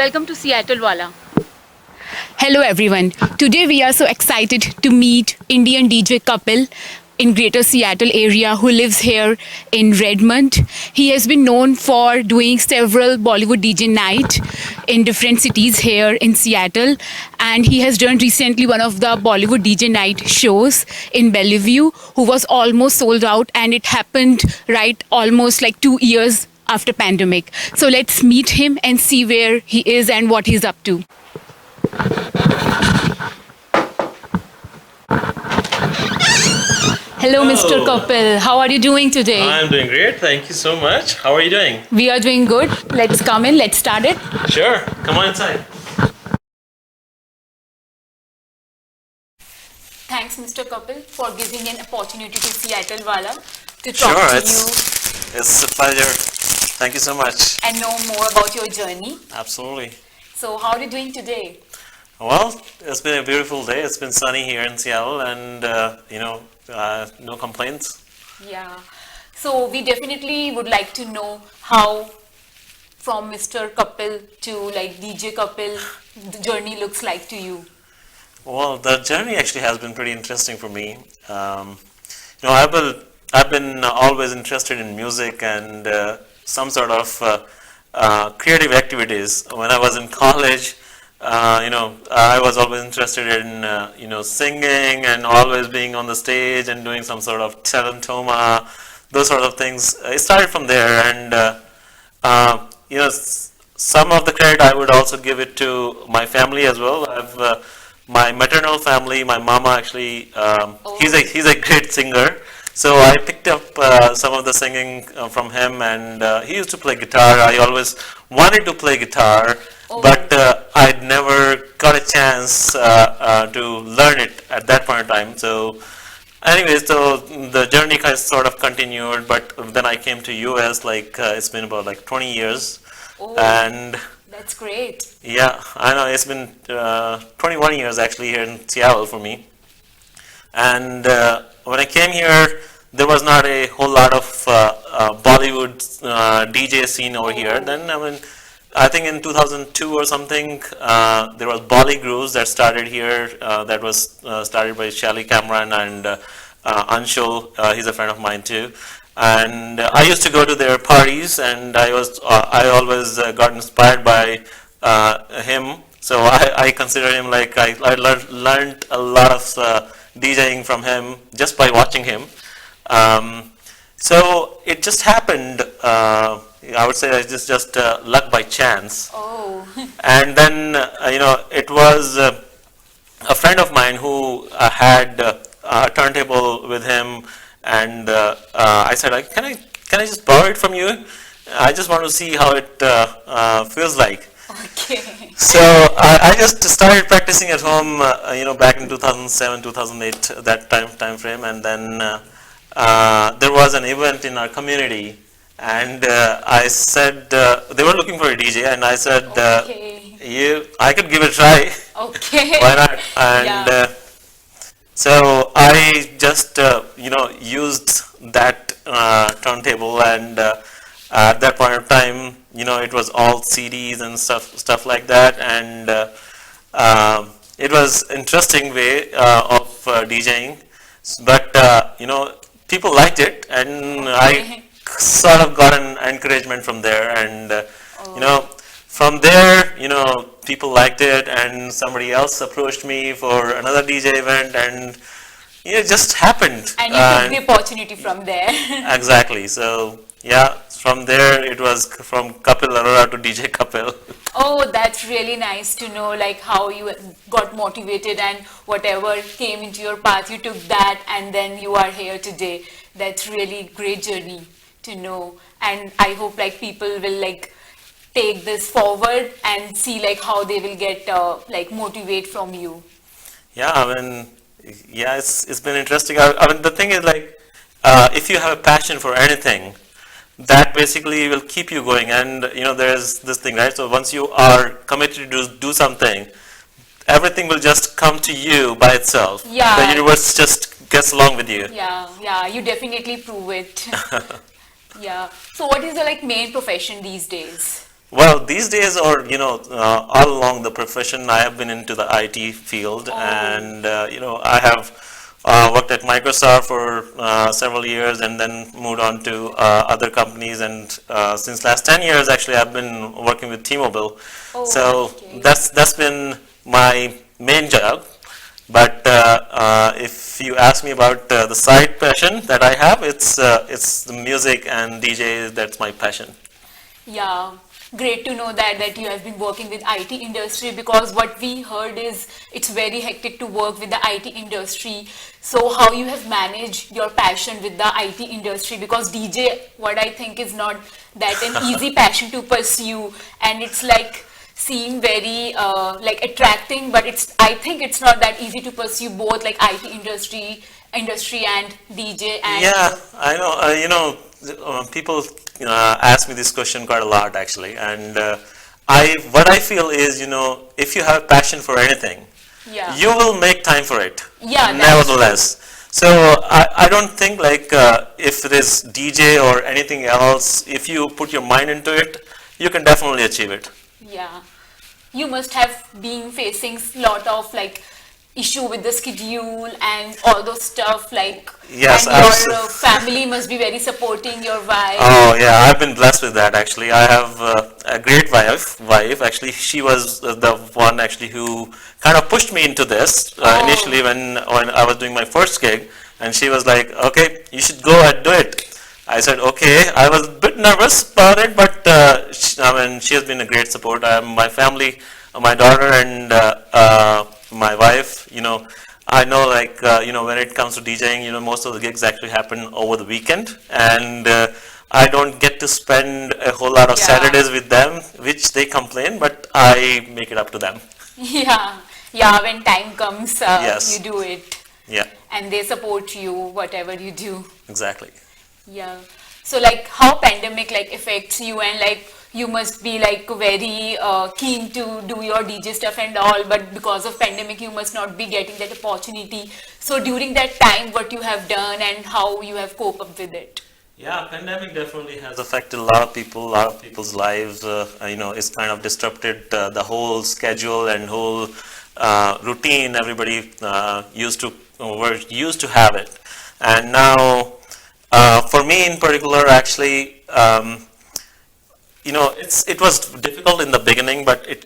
Welcome to Seattle Wala. Hello everyone. Today we are so excited to meet Indian DJ Kapil in Greater Seattle area who lives here in Redmond. He has been known for doing several Bollywood DJ night in different cities here in Seattle, and he has done recently one of the Bollywood DJ night shows in Bellevue who was almost sold out, and it happened right almost like 2 years after pandemic. So let's meet him and see where he is and what he's up to. Hello, Mr. Hello. Kapil. How are you doing today? I'm doing great. Thank you so much. How are you doing? We are doing good. Let's come in. Let's start it. Sure. Come on inside. Thanks, Mr. Kapil, for giving an opportunity to Seattle Wala to Sure. talk to It's a pleasure. Thank you so much. you and know more about your journey. Absolutely. So, how are you doing today? Well, it's been a beautiful day. It's been sunny here in Seattle, and no complaints. Yeah. So, we definitely would like to know how, from Mr. Kapil to like DJ Kapil, the journey looks like to you. Well, the journey actually has been pretty interesting for me. I've been always interested in music and some sort of creative activities. When I was in college, I was always interested in singing and always being on the stage and doing some sort of telentoma, those sort of things. It started from there, and some of the credit I would also give it to my family as well. My maternal family, my mama actually, he's a great singer. So I picked up some of the singing from him, and he used to play guitar. I always wanted to play guitar, but I'd never got a chance to learn it at that point in time. So anyways, so the journey kind of sort of continued, but then I came to US, it's been about like 20 years. And That's great. yeah, I know it's been 21 years actually here in Seattle for me. And when I came here, there was not a whole lot of Bollywood DJ scene over here. Then I think in 2002 or something, there was Bolly Grooves that started here. That was started by Shelly Cameron and Anshul. He's a friend of mine too. And I used to go to their parties, and I always got inspired by him. So I consider him like I learned a lot of DJing from him just by watching him. So it just happened. I would say it's just luck by chance. Oh. And then it was a friend of mine who had a turntable with him, and I said, can I just borrow it from you? I just want to see how it feels like. Okay. So I just started practicing at home, back in 2007, 2008, that time frame, and then there was an event in our community, and I said they were looking for a DJ, and I said, I could give it a try. Okay. Why not? And Yeah. so I just used that turntable, and at that point of time, it was all CDs and stuff like that, and it was interesting way of DJing, but people liked it, and I sort of got an encouragement from there, and from there, people liked it, and somebody else approached me for another DJ event, and it just happened. And you took the opportunity from there. Exactly. So yeah, from there it was from Kapil Arora to DJ Kapil. Oh, that's really nice to know, like how you got motivated and whatever came into your path, you took that, and then you are here today. That's really great journey to know, and I hope like people will like take this forward and see like how they will get motivate from you. Yeah, it's been interesting. The thing is like, if you have a passion for anything, that basically will keep you going. And there's this thing, right? So once you are committed to do something, everything will just come to you by itself. Yeah. The universe just gets along with you. Yeah, you definitely prove it. Yeah. So what is the like main profession these days? Well, these days, or all along the profession, I have been into the IT field, and I have worked at Microsoft for several years, and then moved on to other companies. And since last 10 years, actually, I've been working with T-Mobile. So Okay. that's been my main job. But if you ask me about the side passion that I have, it's the music and DJ. That's my passion. Yeah, great to know that you have been working with IT industry, because what we heard is it's very hectic to work with the IT industry. So how you have managed your passion with the IT industry, because DJ, what I think, is not that an easy passion to pursue, and it's like seem very like attracting, but I think it's not that easy to pursue both, like IT industry and DJ and Yeah, I know. People ask me this question quite a lot, actually, and what I feel is, if you have passion for anything, yeah. you will make time for it. Yeah, that's true. Nevertheless, so I don't think like if it is DJ or anything else, if you put your mind into it, you can definitely achieve it. Yeah, you must have been facing lot of like issue with the schedule and all those stuff, like, Yes, and your absolutely. family must be very supporting your wife. Oh yeah, I've been blessed with that actually. I have a great wife. Actually, she was the one actually who kind of pushed me into this Oh, initially when I was doing my first gig, and she was like, "Okay, you should go and do it." I said, "Okay." I was a bit nervous about it, but I mean, she has been a great support. My family, my daughter, and my wife. I know, like, when it comes to DJing, most of the gigs actually happen over the weekend, and I don't get to spend a whole lot of yeah. Saturdays with them, which they complain, but I make it up to them. Yeah, yeah, when time comes, you Yes. do it, Yeah, and they support you, whatever you do. exactly. Yeah. So like how pandemic like affects you, and like you must be like very keen to do your DJ stuff and all, but because of pandemic you must not be getting that opportunity. So during that time, what you have done and how you have cope up with it? Yeah, pandemic definitely has affected a lot of people, a lot of people's lives. It's kind of disrupted the whole schedule and whole routine. Everybody were used to have it, and now, for me in particular, actually, it was difficult in the beginning, but it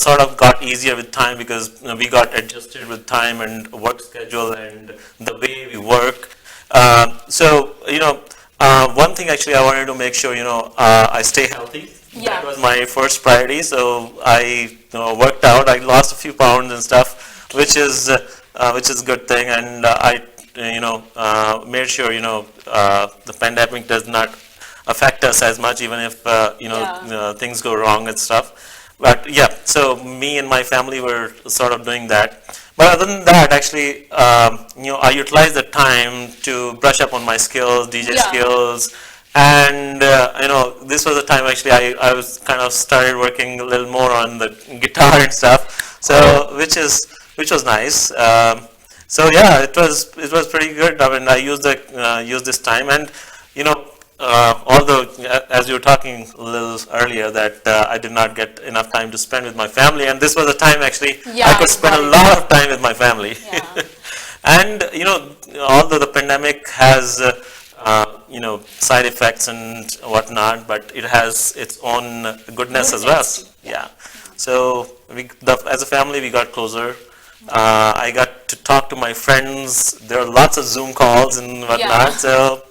sort of got easier with time because we got adjusted with time and work schedule and the way we work. One thing actually I wanted to make sure I stay healthy. That Yeah. was my first priority. So I worked out. I lost a few pounds and stuff, which is a good thing. And I made sure the pandemic does not affect us as much, even if Yeah. things go wrong and stuff. But yeah, so me and my family were sort of doing that. But other than that, actually, I utilized the time to brush up on my skills, DJ Yeah. skills, and this was the time actually I was kind of started working a little more on the guitar and stuff. Oh, So which was nice. So yeah, it was pretty good. I mean, I used this time, and you know, although as you were talking a little earlier that I did not get enough time to spend with my family, and this was the time actually I yeah, could I spend got a it. lot of time with my family. Yeah. And although the pandemic has side effects and whatnot, but it has its own Good goodness as well. effects too. Yeah. Yeah. So as a family, we got closer. I got to talk to my friends. There are lots of Zoom calls and whatnot. Yeah. So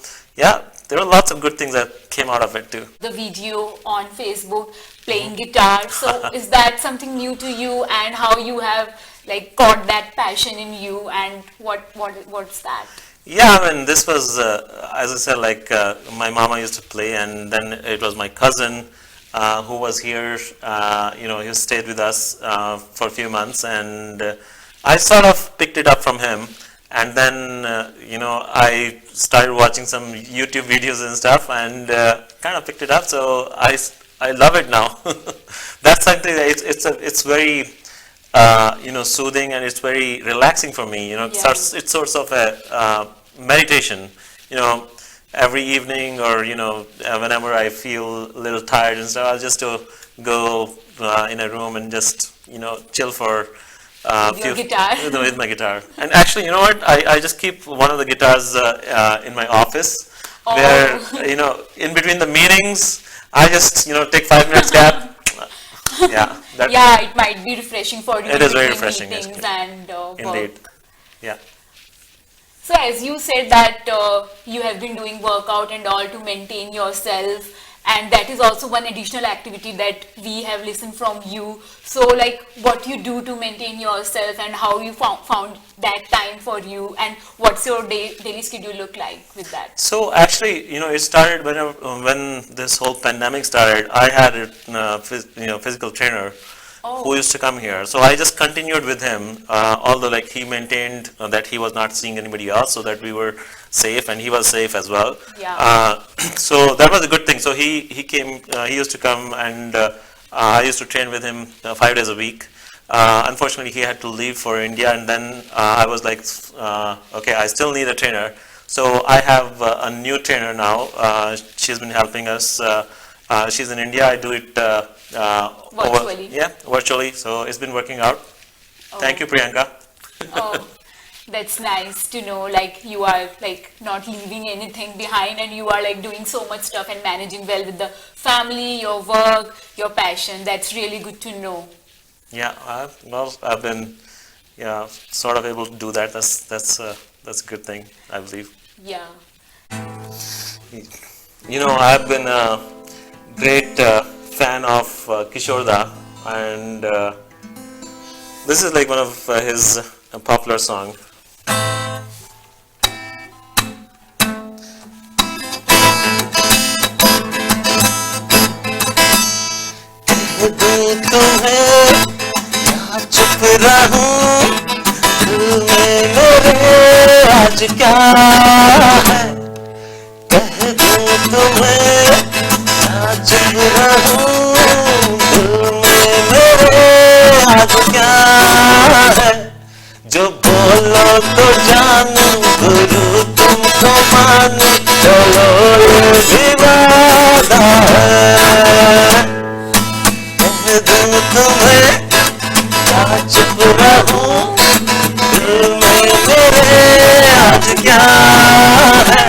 yeah, there are lots of good things that came out of it too. The video on Facebook playing guitar. So is that something new to you, and how you have like caught that passion in you, and what's that? Yeah, I mean, this was, as I said, like my mama used to play, and then it was my cousin who was here. He stayed with us for a few months, and I sort of picked it up from him. And then, I started watching some YouTube videos and stuff, and kind of picked it up. So I love it now. That's something that it's very soothing, and it's very relaxing for me. Yeah. It's sort of a meditation. You know, every evening or whenever I feel a little tired and stuff, I'll just go in a room and just chill for With your guitar. with my guitar. And actually, you know what? I just keep one of the guitars in my office, where Oh. in between the meetings, I just take 5 minutes gap. Yeah, that Yeah, it might be refreshing for you it in is very between refreshing. meetings Yes, and indeed. work. Yeah. So as you said that you have been doing workout and all to maintain yourself, and that is also one additional activity that we have listened from you. So like what you do to maintain yourself and how you found that time for you, and what's your daily schedule look like with that? So actually, it started when this whole pandemic started. I had a physical trainer who Oh, used to come here. So I just continued with him, although like he maintained that he was not seeing anybody else, so that we were safe and he was safe as well. yeah. So that was a good thing. So he came. He used to come, and I used to train with him 5 days a week. Unfortunately, he had to leave for India, and then I was like, okay, I still need a trainer. So I have a new trainer now. She's been helping us. She's in India. I do it Virtually. virtually. So it's been working out. Thank you, Oh. Priyanka. Oh, that's nice to know, like you are like not leaving anything behind and you are like doing so much stuff and managing well with the family, your work, your passion. That's really good to know. Yeah, well, I've been, sort of able to do that. That's a good thing, I believe. Yeah. I've been a great fan of Kishore Da, and this is like one of his popular songs. कह दूं तुम्हें या चुप रहूं, दिल में मेरे आज क्या है। कह दूं तुम्हें या चुप रहूं, दिल में मेरे आज क्या है। जो बोलो तो जानू, गुरु तुमको मानू, चलो ये भी वादा है। कह दूं तुम्हें या चुप रहूं, दिल में मेरे आज क्या है।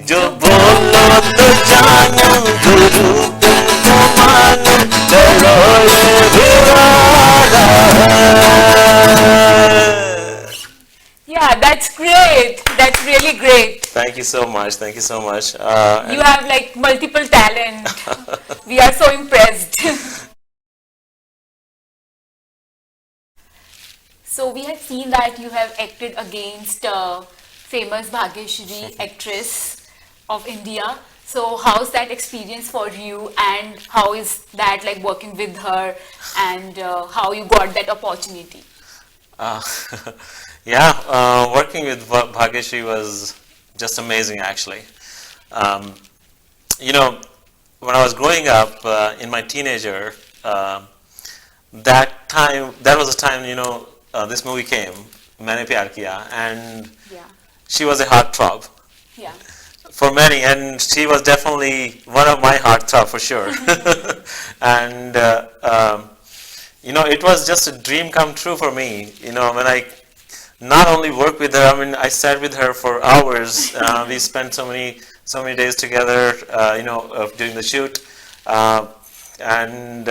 जो बोलो तो जानू, गुरु तुमको मानू, चलो ये भी वादा है। Yeah, that's great. That's really great. Thank you so much. Thank you so much. You have like multiple talent. We are so impressed. So we have seen that you have acted against famous Bhagyashri actress of India. So how's that experience for you, and how is that like working with her, and how you got that opportunity? Uh, yeah, working with Bhagyashri was just amazing, actually. Um, you know, when I was growing up in my teenager, that was the time, this movie came, Maine Pyar Kiya, and Yeah, she was a heartthrob yeah, for many, and she was definitely one of my heartthrob for sure. And it was just a dream come true for me. When I not only worked with her, I mean, I sat with her for hours. We spent so many days together, during the shoot, and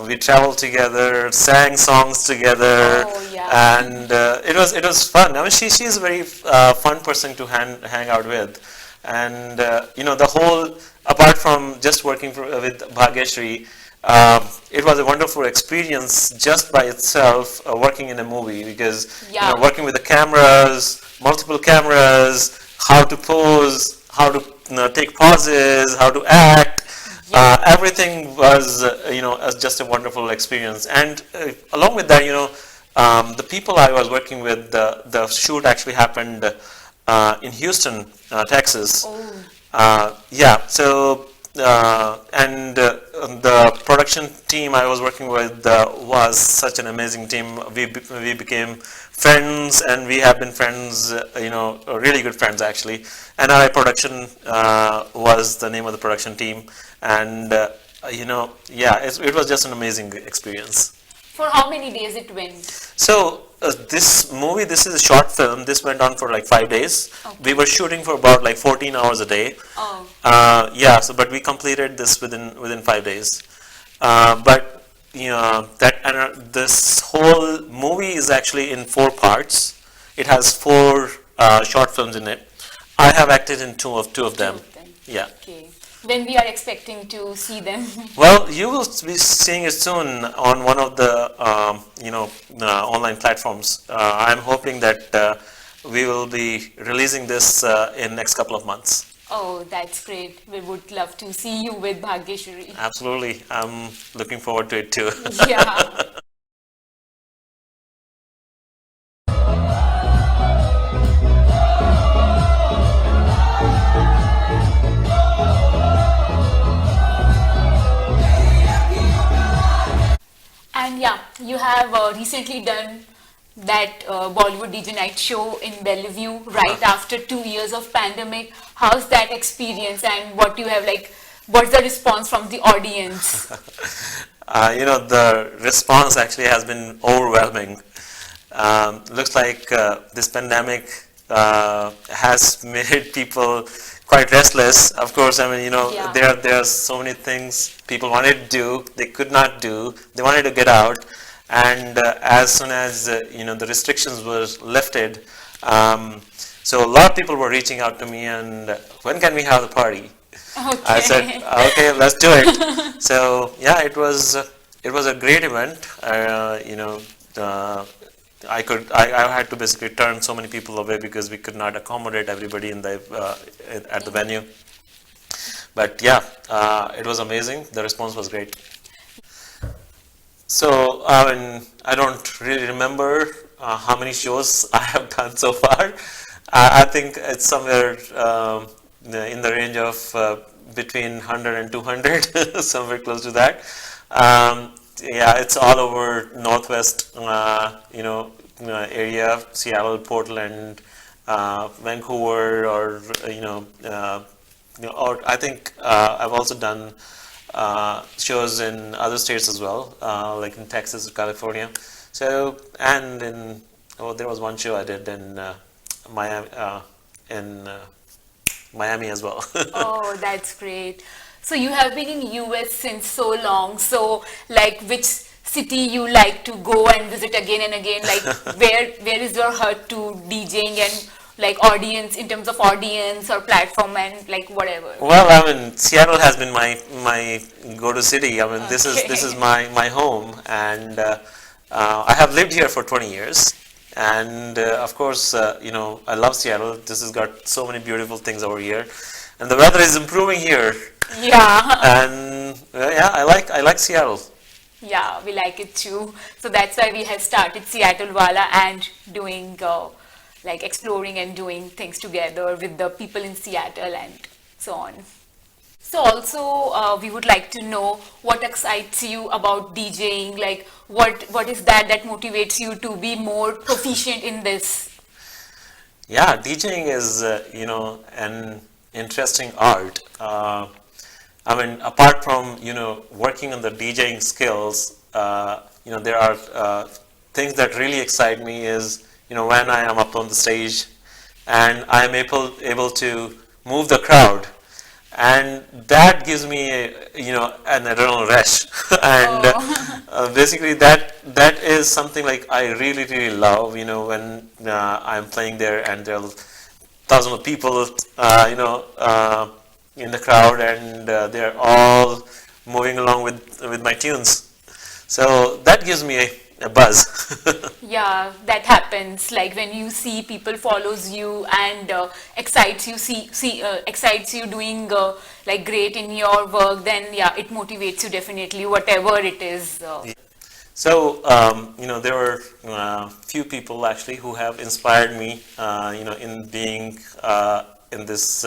we traveled together, sang songs together, Oh, yeah. and it was fun. I mean, she's a very fun person to hang out with, and the whole, apart from just working with Bhagyashri, it was a wonderful experience just by itself, working in a movie, because Yeah. working with the cameras, multiple cameras, how to pose, how to take pauses, how to act. Everything was, just a wonderful experience. And along with that, the people I was working with, the shoot actually happened in Houston, Texas. Oh, Yeah, so and the production team I was working with was such an amazing team. We became friends, and we have been friends, really good friends actually. NRI Production was the name of the production team, and Yeah, it was just an amazing experience. For how many days it went? So this is a short film. This went on for like 5 days. Okay. We were shooting for about like 14 hours a day. Oh, Yeah. So, but we completed this within 5 days. But this whole movie is actually in 4 parts. It has 4 short films in it. I have acted in two of them. then. Yeah. Okay. When we are expecting to see them? Well, you will be seeing it soon on one of the online platforms. I'm hoping that we will be releasing this in next couple of months. Oh, that's great. We would love to see you with Bhagyeshwari. Absolutely, I'm looking forward to it too. Yeah. And yeah, you have recently done that Bollywood DJ night show in Bellevue right after 2 years of pandemic. How's that experience, and what you have like? What's the response from the audience? The response actually has been overwhelming. Looks like this pandemic has made people quite restless. Of course, I mean, Yeah. there are so many things people wanted to do, they could not do. They wanted to get out, and as soon as the restrictions were lifted, so a lot of people were reaching out to me, and when can we have the party? I said, Okay. okay, let's do it. So yeah, it was a great event. I had to basically turn so many people away because we could not accommodate everybody at the venue. But yeah, it was amazing. The response was great. So I don't really remember how many shows I have done so far. I think it's somewhere in the range of between 100 and 200, somewhere close to that. Yeah, it's all over Northwest, area, Seattle, Portland, Vancouver, or or I think I've also done shows in other states as well, like in Texas, California. So, and there was one show I did in Miami, Miami as well. Oh, that's great. So you have been in US since so long. So like which city you like to go and visit again and again? Like where is your heart to DJing and like audience in terms of audience or platform and like whatever? Well, I mean, Seattle has been my go-to city. I mean, this is my home, and I have lived here for 20 years. And of course, I love Seattle. This has got so many beautiful things over here, and the weather is improving here. Yeah. And yeah, I like Seattle. Yeah, we like it too. So that's why we have started Seattle Wala and doing like exploring and doing things together with the people in Seattle and so on. So also we would like to know what excites you about DJing, like what is that motivates you to be more proficient in this? Yeah, DJing is an interesting art. I mean, apart from working on the DJing skills, there are things that really excite me is when I am up on the stage and I am able to move the crowd, and that gives me an adrenaline rush. And basically that is something like I really love. When I'm playing there and there are thousands of people in the crowd, and they're all moving along with my tunes. So that gives me a buzz. Yeah, that happens. Like when you see people follows you and excites you, excites you doing like great in your work. Then yeah, it motivates you definitely, whatever it is. So there were few people actually who have inspired me, in being in this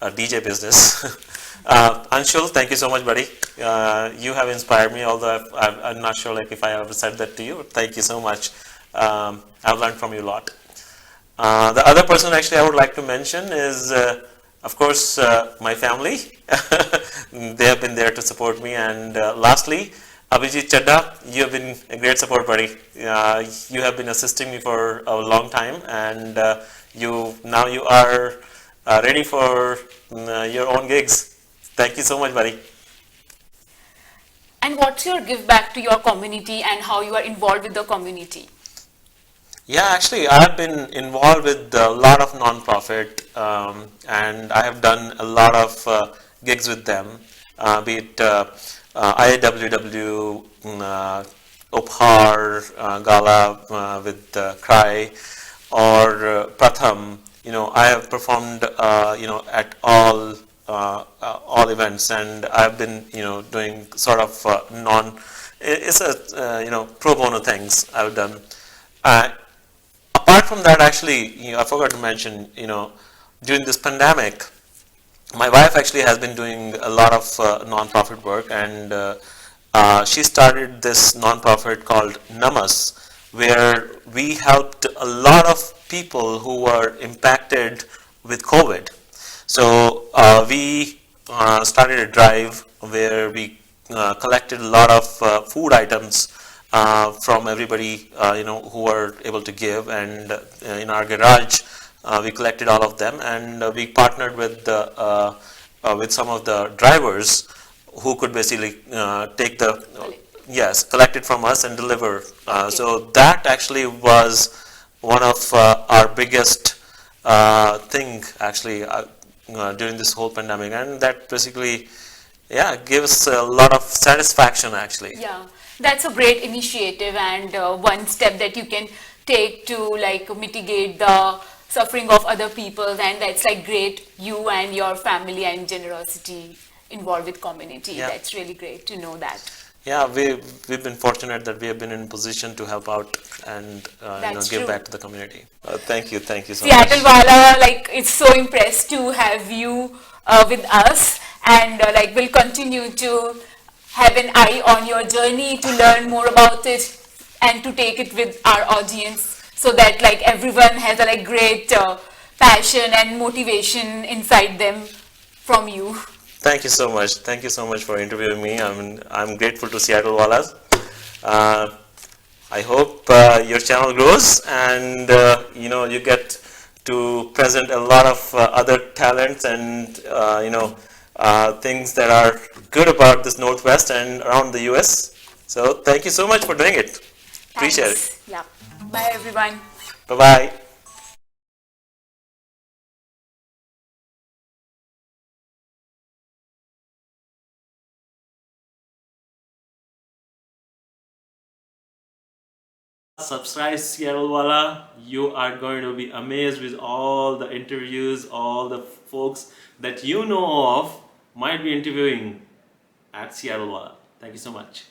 DJ business. Anshul, thank you so much, buddy. You have inspired me, although I'm not sure like if I ever said that to you. Thank you so much. I've learned from you a lot. The other person actually I would like to mention is of course, my family. They have been there to support me. And lastly, Abhijit Chadda, you have been a great support buddy. You have been assisting me for a long time, and now you are ready for your own gigs. Thank you so much, buddy. And what's your give back to your community and how you are involved with the community? Yeah, actually, I have been involved with a lot of nonprofit, and I have done a lot of gigs with them, be it IAWW, Upahar Gala with Cry, or Pratham. I have performed, at all events, and I've been, doing sort of it's a, pro bono things I've done. Uh, Apart from that, actually, I forgot to mention, during this pandemic, my wife actually has been doing a lot of nonprofit work, and she started this nonprofit called Namas, where we helped a lot of people who were impacted with COVID. So we started a drive where we collected a lot of food items from everybody, who were able to give, and in our garage we collected all of them, and we partnered with some of the drivers who could basically take the collect it from us and deliver. So that actually was one of our biggest thing actually during this whole pandemic, and that basically gave us a lot of satisfaction actually. Yeah, that's a great initiative and one step that you can take to like mitigate the suffering of other people, and that's like great, you and your family and generosity involved with community. Yeah. That's really great to know that. Yeah, we've been fortunate that we have been in position to help out and give true. back to the community. Thank you so Seattle much. Wala, like, it's so impressed to have you with us, and like we'll continue to have an eye on your journey to learn more about it and to take it with our audience, so that like everyone has a like great passion and motivation inside them from you. Thank you so much. Thank you so much for interviewing me. I'm grateful to Seattle Walas. I hope your channel grows, and you get to present a lot of other talents and things that are good about this Northwest and around the US. So thank you so much for doing it. Appreciate it. Thanks. Yeah. Bye everyone. Bye bye. Subscribe Seattle Wala. You are going to be amazed with all the interviews, all the folks that you know of might be interviewing at Seattle Wala. Thank you so much.